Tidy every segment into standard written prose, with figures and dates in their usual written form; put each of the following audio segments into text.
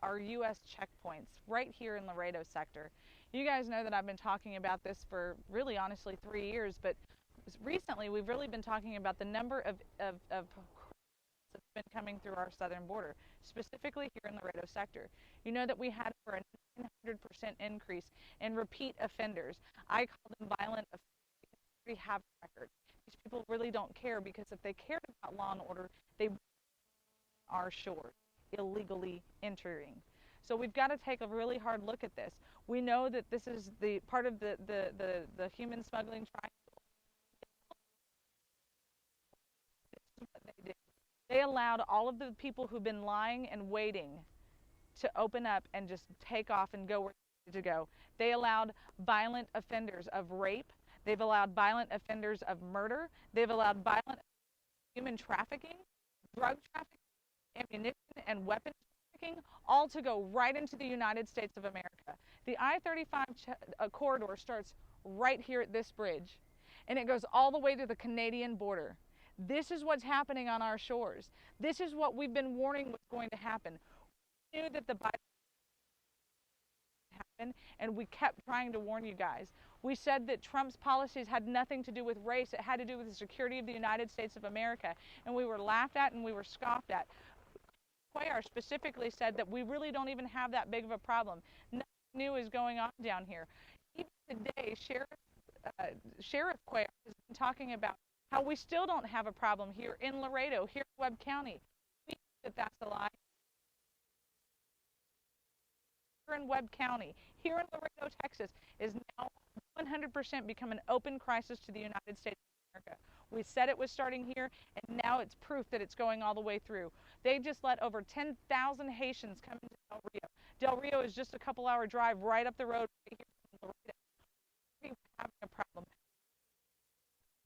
our U.S. checkpoints right here in Laredo sector. You guys know that I've been talking about this for really honestly 3 years, but recently we've really been talking about the number of that's been coming through our southern border, specifically here in the Laredo sector. You know that we had over a 900% increase in repeat offenders. I call them violent offenders because we have a record. These people really don't care, because if they cared about law and order, they wouldn't be on our shores illegally entering. So we've got to take a really hard look at this. We know that this is the part of the human smuggling triangle. This is what they did. They allowed all of the people who've been lying and waiting to open up and just take off and go where they needed to go. They allowed violent offenders of rape. They've allowed violent offenders of murder. They've allowed violent human trafficking, drug trafficking, ammunition, and weapons trafficking, all to go right into the United States of America. The I-35 corridor starts right here at this bridge, and it goes all the way to the Canadian border. This is what's happening on our shores. This is what we've been warning was going to happen. We knew that the Biden would happen, and we kept trying to warn you guys. We said that Trump's policies had nothing to do with race. It had to do with the security of the United States of America, and we were laughed at and we were scoffed at. Cuellar specifically said that we really don't even have that big of a problem. Nothing new is going on down here. Even today, Sheriff Cuellar has been talking about how we still don't have a problem here in Laredo, here in Webb County. We know that that's a lie. Here in Webb County, here in Laredo, Texas, is now 100% become an open crisis to the United States of America. We said it was starting here, and now it's proof that it's going all the way through. They just let over 10,000 Haitians come into Del Rio. Del Rio is just a couple-hour drive right up the road right here from Laredo. We're having a problem.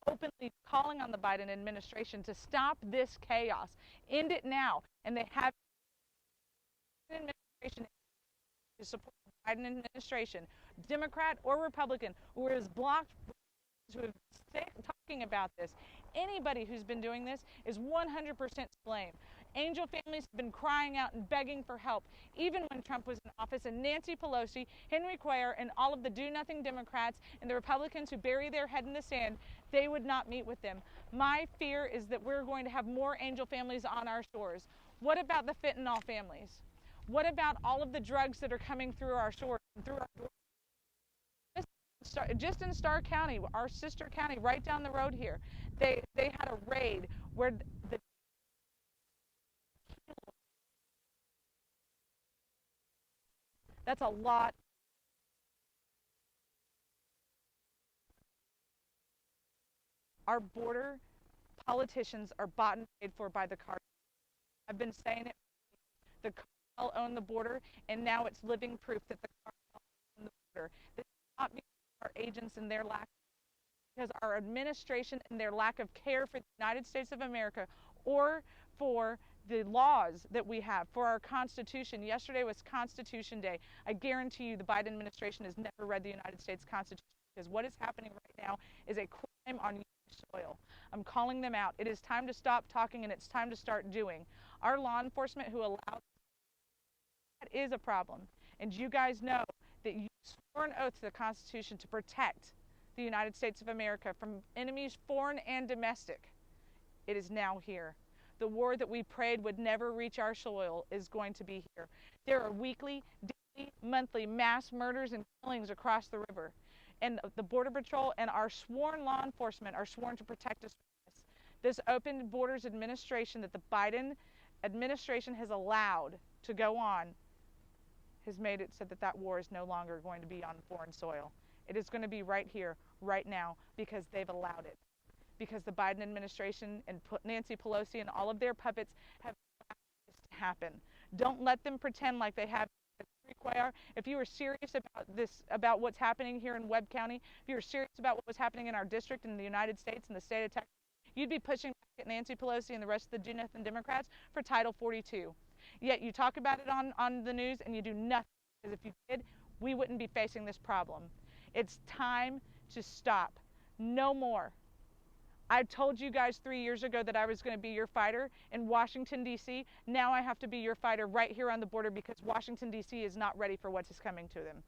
Openly calling on the Biden administration to stop this chaos. End it now. And they have administration to support the Biden administration, Democrat or Republican, who is blocked, who have talking about this. Anybody who's been doing this is 100% to blame. Angel families have been crying out and begging for help, even when Trump was in office, and Nancy Pelosi, Henry Cuellar, and all of the do-nothing Democrats and the Republicans who bury their head in the sand, they would not meet with them. My fear is that we're going to have more Angel families on our shores. What about the fentanyl families? What about all of the drugs that are coming through our shores and through our doors? Just in Starr County, our sister county right down the road here, they had a raid where the that's a lot. Our border politicians are bought and paid for by the cartel. I've been saying it. The cartel own the border, and now it's living proof that the cartel own the border. This is not because of our agents and their lack, because our administration and their lack of care for the United States of America, or for the laws that we have, for our Constitution. Yesterday was Constitution Day. I guarantee you the Biden administration has never read the United States Constitution, because what is happening right now is a crime on U.S. soil. I'm calling them out. It is time to stop talking, and it's time to start doing. Our law enforcement who allows that is a problem. And you guys know that you swore an oath to the Constitution to protect the United States of America from enemies foreign and domestic. It is now here. The war that we prayed would never reach our soil is going to be here. There are weekly, daily, monthly mass murders and killings across the river. And the Border Patrol and our sworn law enforcement are sworn to protect us from this. This open borders administration that the Biden administration has allowed to go on has made it so that that war is no longer going to be on foreign soil. It is going to be right here, right now, because they've allowed it. Because the Biden administration and Nancy Pelosi and all of their puppets have allowed this to happen. Don't let them pretend like they have. If you were serious about this, about what's happening here in Webb County, if you were serious about what was happening in our district in the United States and the state of Texas, you'd be pushing back at Nancy Pelosi and the rest of the do-nothing Democrats for Title 42. Yet you talk about it on the news and you do nothing, because if you did, we wouldn't be facing this problem. It's time to stop. No more. I told you guys 3 years ago that I was going to be your fighter in Washington, D.C. Now I have to be your fighter right here on the border because Washington, D.C. is not ready for what is coming to them.